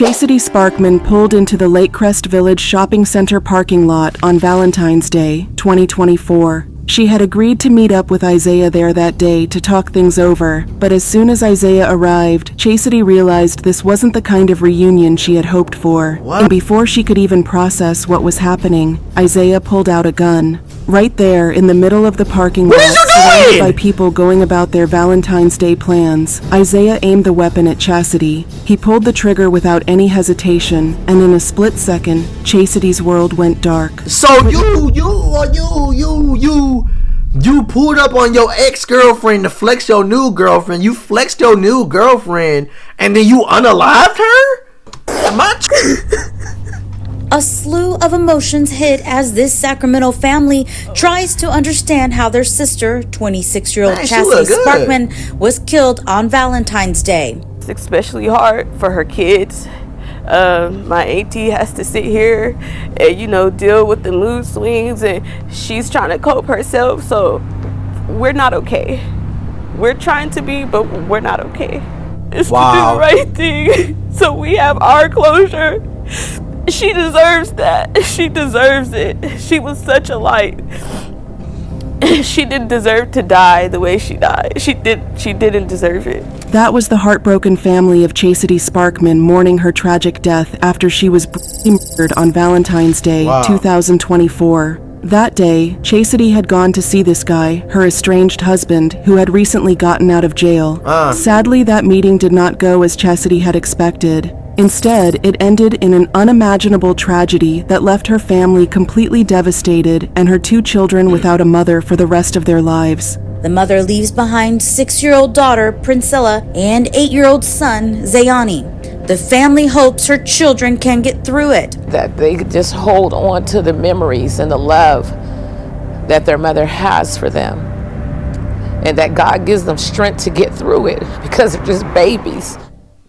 Chastity Sparkman pulled into the Lake Crest Village Shopping Center parking lot on Valentine's Day, 2024. She had agreed to meet up with Isaiah there that day to talk things over, but as soon as Isaiah arrived, Chastity realized this wasn't the kind of reunion she had hoped for. What? And before she could even process what was happening, Isaiah pulled out a gun. Right there in the middle of the parking lot, surrounded by people going about their Valentine's Day plans, Isaiah aimed the weapon at Chastity. He pulled the trigger without any hesitation, and in a split second, Chastity's world went dark. So you pulled up on your ex-girlfriend to flex your new girlfriend. You flexed your new girlfriend, and then you unalived her? Am I A slew of emotions hit as this Sacramento family tries to understand how their sister, 26-year-old Chastity Sparkman, was killed on Valentine's Day. It's especially hard for her kids. My auntie has to sit here and, deal with the mood swings, and she's trying to cope herself, so we're not okay. We're trying to be, but we're not okay. It's to do the right thing, so we have our closure. She deserves that. She deserves it. She was such a light. She didn't deserve to die the way she died. She didn't deserve it. That was the heartbroken family of Chastity Sparkman mourning her tragic death after she was brutally murdered on Valentine's Day, 2024. That day, Chastity had gone to see this guy, her estranged husband, who had recently gotten out of jail. Sadly, that meeting did not go as Chastity had expected. Instead, it ended in an unimaginable tragedy that left her family completely devastated and her 2 children without a mother for the rest of their lives. The mother leaves behind 6-year-old daughter, Priscilla, and 8-year-old son, Zayani. The family hopes her children can get through it. That they could just hold on to the memories and the love that their mother has for them. And that God gives them strength to get through it because they're just babies.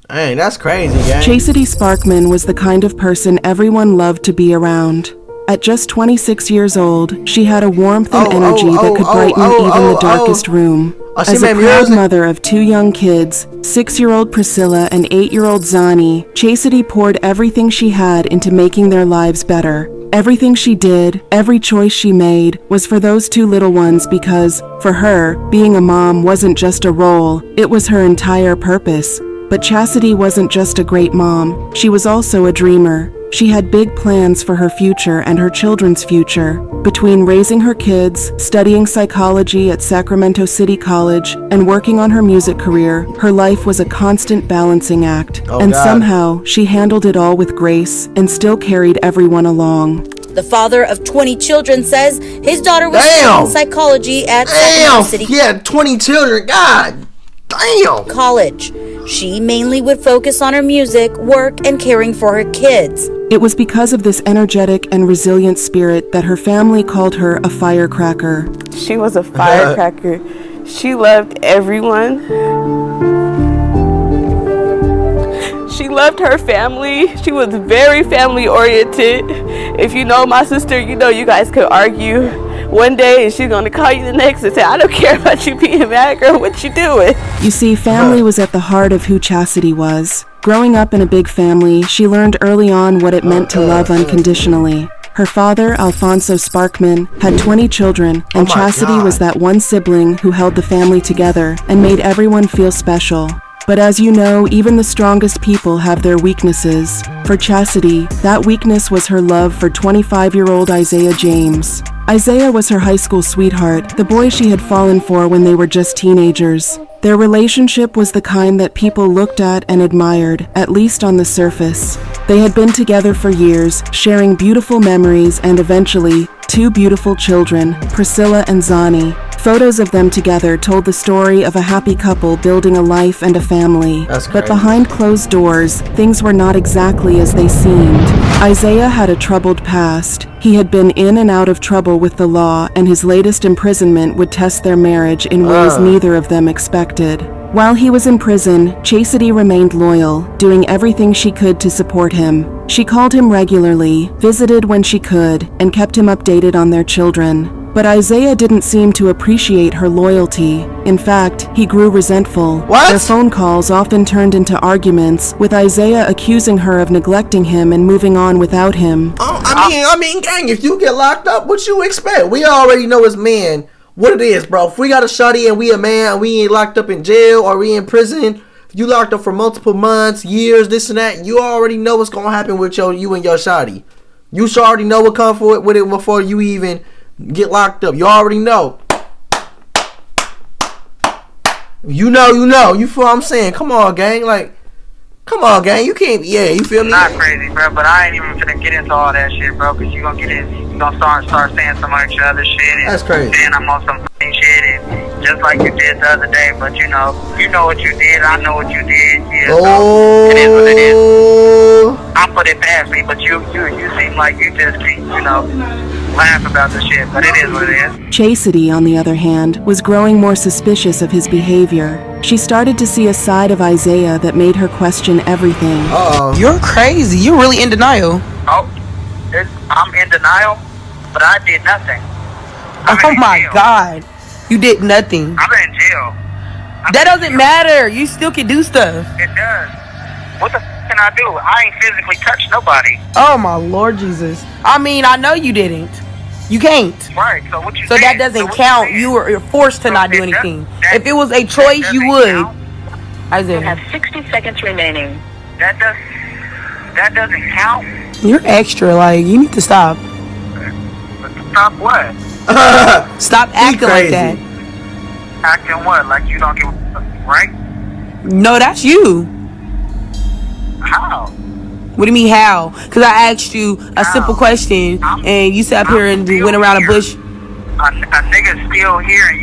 Dang, that's crazy, gang. Chastity Sparkman was the kind of person everyone loved to be around. At just 26 years old, she had a warmth and energy that could brighten even the darkest room. As a proud mother of 2 young kids, 6-year-old Priscilla and 8-year-old Zani, Chastity poured everything she had into making their lives better. Everything she did, every choice she made, was for those 2 little ones because, for her, being a mom wasn't just a role, it was her entire purpose. But Chastity wasn't just a great mom, she was also a dreamer. She had big plans for her future and her children's future. Between raising her kids, studying psychology at Sacramento City College, and working on her music career, her life was a constant balancing act. Somehow, she handled it all with grace and still carried everyone along. The father of 20 children says his daughter was studying psychology at Sacramento City. Yeah, 20 children, God damn. College. She mainly would focus on her music, work, and caring for her kids. It was because of this energetic and resilient spirit that her family called her a firecracker. She was a firecracker. She loved everyone. She loved her family. She was very family oriented. If you know my sister, you know you guys could argue one day and she's gonna call you the next and say, I don't care about you being mad, girl, what you doing? You see, family was at the heart of who Chastity was. Growing up in a big family, she learned early on what it meant to love unconditionally. Her father, Alfonso Sparkman, had 20 children, and Chastity was that one sibling who held the family together and made everyone feel special. But as you know, even the strongest people have their weaknesses. For Chastity, that weakness was her love for 25-year-old Isaiah James. Isaiah was her high school sweetheart, the boy she had fallen for when they were just teenagers. Their relationship was the kind that people looked at and admired, at least on the surface. They had been together for years, sharing beautiful memories and eventually, 2 beautiful children, Priscilla and Zani. Photos of them together told the story of a happy couple building a life and a family. But behind closed doors, things were not exactly as they seemed. Isaiah had a troubled past. He had been in and out of trouble with the law, and his latest imprisonment would test their marriage in ways neither of them expected. While he was in prison, Chastity remained loyal, doing everything she could to support him. She called him regularly, visited when she could, and kept him updated on their children. But Isaiah didn't seem to appreciate her loyalty. In fact, he grew resentful. What? Their phone calls often turned into arguments, with Isaiah accusing her of neglecting him and moving on without him. I mean, gang, if you get locked up, what you expect? We already know as men what it is, bro. If we got a shawty and we a man and we ain't locked up in jail or we in prison, you locked up for multiple months, years, this and that, you already know what's gonna happen with you and your shawty. You should already know what comes with it before you even get locked up. You already know. You know. You feel what I'm saying? Come on, gang. Like, come on, gang. You can't. Yeah, you feel me? Not crazy, bro. But I ain't even gonna get into all that shit, bro. Cause you gonna get in. You gonna start saying some extra other shit. And that's crazy. Then I'm on some shit, and just like you did the other day. But you know what you did. I know what you did. Yeah. So it is what it is. I put it past me, but you seem like you just keep, laugh about the shit, but it is what it is. Chastity, on the other hand, was growing more suspicious of his behavior. She started to see a side of Isaiah that made her question everything. Uh-oh. You're crazy. You're really in denial. Oh, I'm in denial, but I did nothing. Oh my God. You did nothing. I'm in jail. That doesn't matter. You still can do stuff. It does. What the can I do? I ain't physically touched nobody. Oh my Lord Jesus. I mean, I know you didn't. You can't. Right, so what you So saying? that doesn't count. You're forced to not do anything. If it was a choice, that you would. count? Isaiah. You have 60 seconds remaining. That doesn't count? You're extra. Like, you need to stop. Stop what? Stop acting like that. Acting what? Like you don't give a fuck, right? No, that's you. How? What do you mean how? Because I asked you a simple question and you sat up here and went around a bush. A nigga's still here and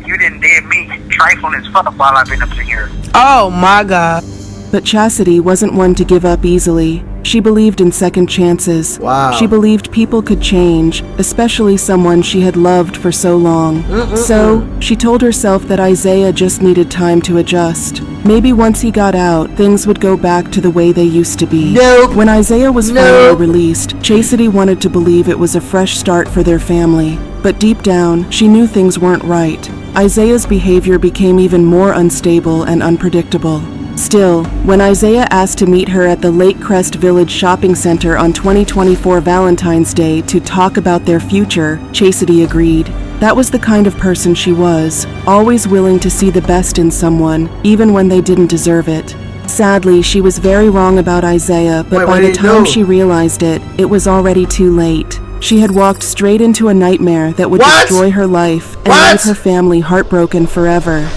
you didn't did me trifling as fuck while I've been up in here. Oh my God. But Chastity wasn't one to give up easily. She believed in second chances. Wow. She believed people could change, especially someone she had loved for so long. So, she told herself that Isaiah just needed time to adjust. Maybe once he got out, things would go back to the way they used to be. Nope. When Isaiah was finally released, Chastity wanted to believe it was a fresh start for their family. But deep down, she knew things weren't right. Isaiah's behavior became even more unstable and unpredictable. Still, when Isaiah asked to meet her at the Lake Crest Village Shopping Center on 2024 Valentine's Day to talk about their future, Chastity agreed. That was the kind of person she was, always willing to see the best in someone, even when they didn't deserve it. Sadly, she was very wrong about Isaiah, but by the time she realized it, it was already too late. She had walked straight into a nightmare that would destroy her life and leave her family heartbroken forever.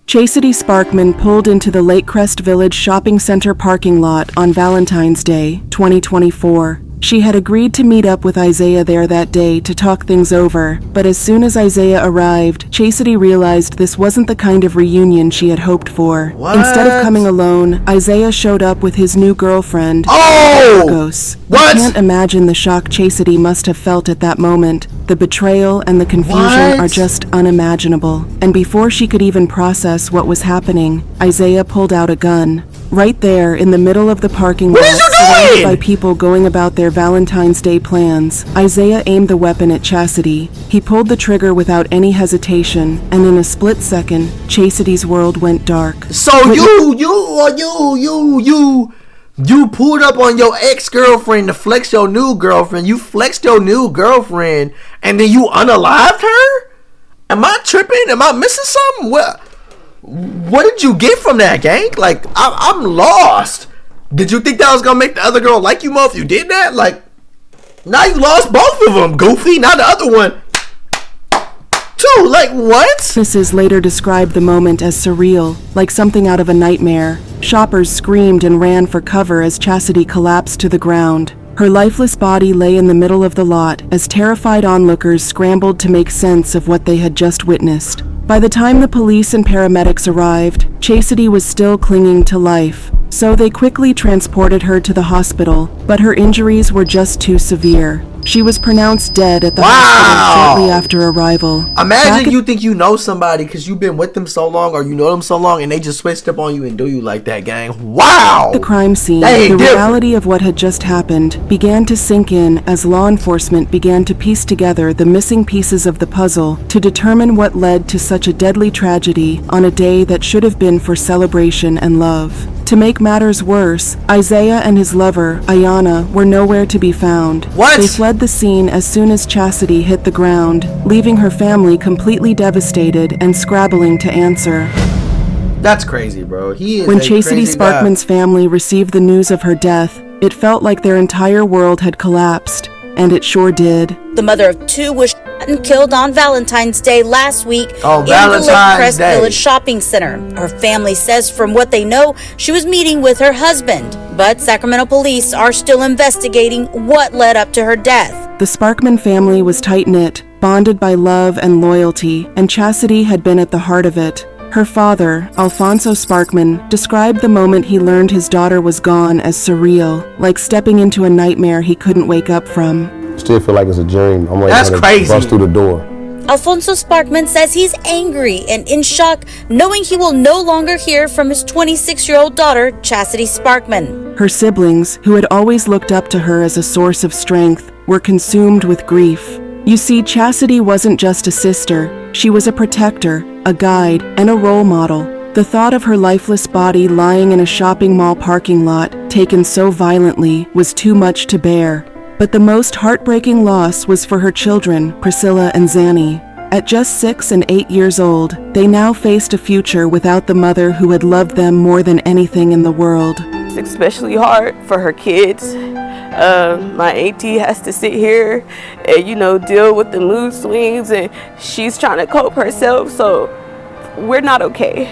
Chastity Sparkman pulled into the Lake Crest Village Shopping Center parking lot on Valentine's Day, 2024. She had agreed to meet up with Isaiah there that day to talk things over, but as soon as Isaiah arrived, Chastity realized this wasn't the kind of reunion she had hoped for. Instead of coming alone, Isaiah showed up with his new girlfriend, Marcos. I can't imagine the shock Chastity must have felt at that moment. The betrayal and the confusion are just unimaginable. And before she could even process what was happening, Isaiah pulled out a gun. Right there, in the middle of the parking lot, surrounded by people going about their Valentine's Day plans, Isaiah aimed the weapon at Chastity. He pulled the trigger without any hesitation, and in a split second, Chastity's world went dark. So you pulled up on your ex-girlfriend to flex your new girlfriend. You flexed your new girlfriend, and then you unalived her? Am I tripping? Am I missing something? What did you get from that, gang? Like, I'm lost. Did you think that was gonna make the other girl like you more if you did that? Like, now you lost both of them, Goofy. Now the other one, too. Like, what? Witnesses later described the moment as surreal, like something out of a nightmare. Shoppers screamed and ran for cover as Chastity collapsed to the ground. Her lifeless body lay in the middle of the lot as terrified onlookers scrambled to make sense of what they had just witnessed. By the time the police and paramedics arrived, Chastity was still clinging to life, so they quickly transported her to the hospital, but her injuries were just too severe. She was pronounced dead at the hospital shortly after arrival. Imagine you think you know somebody because you've been with them so long or you know them so long and they just switched up on you and do you like that, gang. Wow! The crime scene, the reality of what had just happened, began to sink in as law enforcement began to piece together the missing pieces of the puzzle to determine what led to such a deadly tragedy on a day that should have been for celebration and love. To make matters worse, Isaiah and his lover, Ayanna, were nowhere to be found. What? They fled the scene as soon as Chastity hit the ground, leaving her family completely devastated and scrabbling to answer. That's crazy, bro. When Chastity Sparkman's family received the news of her death, it felt like their entire world had collapsed, and it sure did. The mother of two was shot and killed on Valentine's Day last week in the Lake Crest Village Shopping Center. Her family says from what they know, she was meeting with her husband, but Sacramento police are still investigating what led up to her death. The Sparkman family was tight-knit, bonded by love and loyalty, and Chastity had been at the heart of it. Her father, Alfonso Sparkman, described the moment he learned his daughter was gone as surreal, like stepping into a nightmare he couldn't wake up from. Still feel like it's a dream. I'm That's crazy. Bust through the door. Alfonso Sparkman says he's angry and in shock, knowing he will no longer hear from his 26-year-old daughter, Chastity Sparkman. Her siblings, who had always looked up to her as a source of strength, were consumed with grief. You see, Chastity wasn't just a sister. She was a protector, a guide, and a role model. The thought of her lifeless body lying in a shopping mall parking lot, taken so violently, was too much to bear. But the most heartbreaking loss was for her children, Priscilla and Zanny. At just 6 and 8 years old, they now faced a future without the mother who had loved them more than anything in the world. It's especially hard for her kids. My auntie has to sit here and, deal with the mood swings, and she's trying to cope herself, so we're not okay.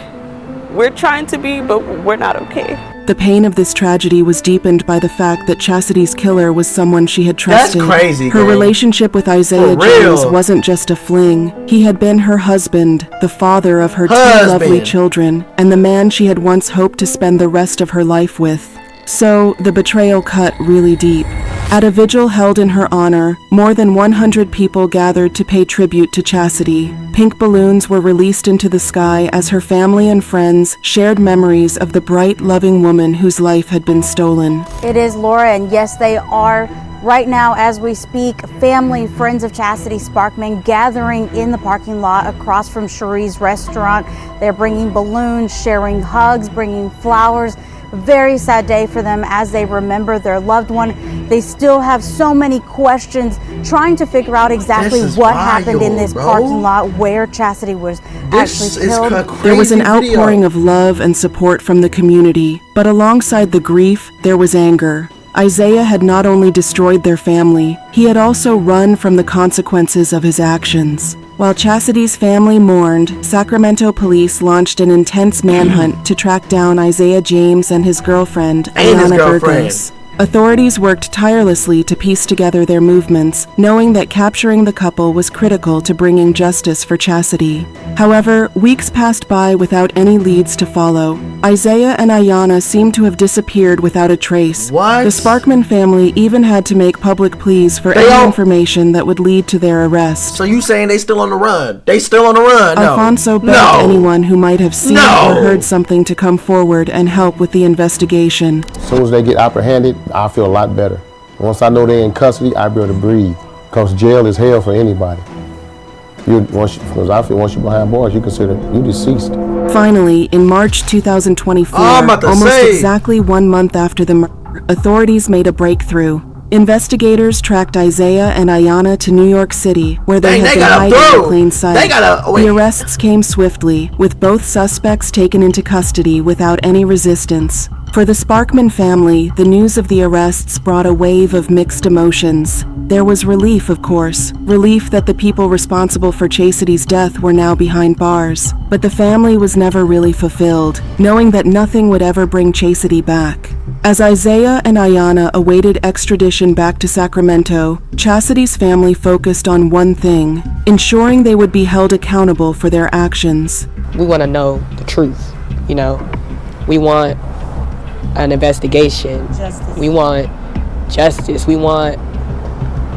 We're trying to be, but we're not okay. The pain of this tragedy was deepened by the fact that Chastity's killer was someone she had trusted. That's crazy, Her relationship with Isaiah James wasn't just a fling. He had been her husband, the father of her two lovely children, and the man she had once hoped to spend the rest of her life with. So, the betrayal cut really deep. At a vigil held in her honor, more than 100 people gathered to pay tribute to Chastity. Pink balloons were released into the sky as her family and friends shared memories of the bright, loving woman whose life had been stolen. It is Laura, and yes, they are. Right now, as we speak, family, friends of Chastity Sparkman gathering in the parking lot across from Cherie's restaurant. They're bringing balloons, sharing hugs, bringing flowers. Very sad day for them as they remember their loved one. They still have so many questions, trying to figure out exactly what happened in this parking lot where Chastity was actually killed. There was an outpouring of love and support from the community, but alongside the grief, there was anger. Isaiah had not only destroyed their family, he had also run from the consequences of his actions. While Chastity's family mourned, Sacramento police launched an intense manhunt to track down Isaiah James and his girlfriend, Ayanna Burgos. Authorities worked tirelessly to piece together their movements, knowing that capturing the couple was critical to bringing justice for Chastity. However, weeks passed by without any leads to follow. Isaiah and Ayanna seemed to have disappeared without a trace. What? The Sparkman family even had to make public pleas for any information that would lead to their arrest. So you saying they still on the run? They still on the run? No. Alfonso begged anyone who might have seen or heard something to come forward and help with the investigation. As soon as they get apprehended, I feel a lot better. Once I know they're in custody, I'll be able to breathe. Because jail is hell for anybody. Because I feel once you're behind bars, you consider you deceased. Finally, in March 2024, almost exactly 1 month after the murder, authorities made a breakthrough. Investigators tracked Isaiah and Ayanna to New York City, where they had been hiding in plain sight. The arrests came swiftly, with both suspects taken into custody without any resistance. For the Sparkman family, the news of the arrests brought a wave of mixed emotions. There was relief, of course, relief that the people responsible for Chastity's death were now behind bars. But the family was never really fulfilled, knowing that nothing would ever bring Chastity back. As Isaiah and Ayanna awaited extradition back to Sacramento, Chastity's family focused on one thing: ensuring they would be held accountable for their actions. We want to know the truth, We want an investigation. We want justice. We want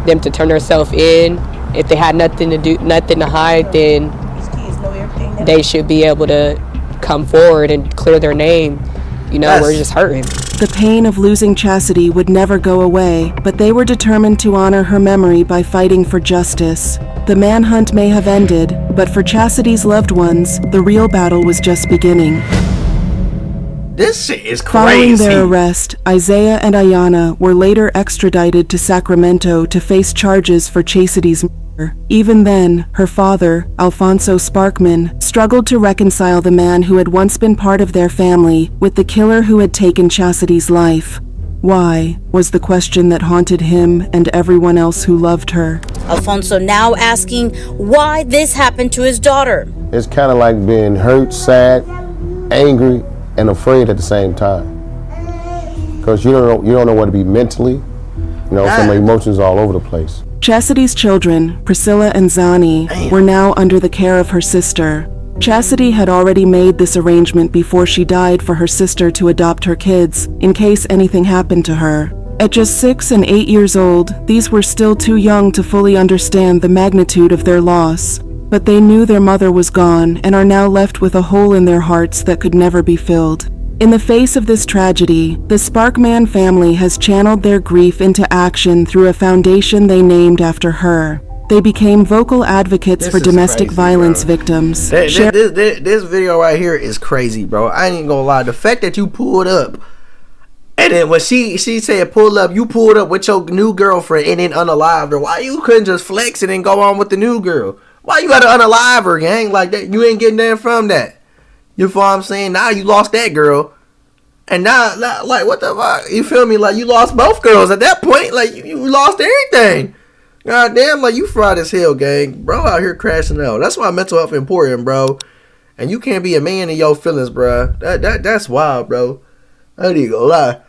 them to turn themselves in. If they had nothing to do, nothing to hide, then they should be able to come forward and clear their name. You know, we're just hurting. The pain of losing Chastity would never go away, but they were determined to honor her memory by fighting for justice. The manhunt may have ended, but for Chastity's loved ones, the real battle was just beginning. This shit is crazy. Following their arrest, Isaiah and Ayanna were later extradited to Sacramento to face charges for Chastity's murder. Even then, her father, Alfonso Sparkman, struggled to reconcile the man who had once been part of their family with the killer who had taken Chastity's life. Why was the question that haunted him and everyone else who loved her. Alfonso now asking why this happened to his daughter. It's kind of like being hurt, sad, angry, and afraid at the same time. Because you don't know what to be mentally. You know, some emotions all over the place. Chastity's children, Priscilla and Zani, were now under the care of her sister. Chastity had already made this arrangement before she died for her sister to adopt her kids, in case anything happened to her. At just 6 and 8 years old, these were still too young to fully understand the magnitude of their loss. But they knew their mother was gone and are now left with a hole in their hearts that could never be filled. In the face of this tragedy, the Sparkman family has channeled their grief into action through a foundation they named after her. They became vocal advocates for domestic violence victims. This video right here is crazy, bro. I ain't gonna lie. The fact that you pulled up, and then when she said pull up, you pulled up with your new girlfriend and then unalived her. Why you couldn't just flex it and go on with the new girl? Why you gotta unalive her, gang? Like that, you ain't getting nothing from that. You feel what I'm saying? Now you lost that girl. And now, like, what the fuck? You feel me? Like, you lost both girls at that point. Like, you lost everything. God damn, like, you fried as hell, gang. Bro out here crashing out. That's why mental health important, bro. And you can't be a man in your feelings, bro. That's wild, bro. I ain't gonna lie.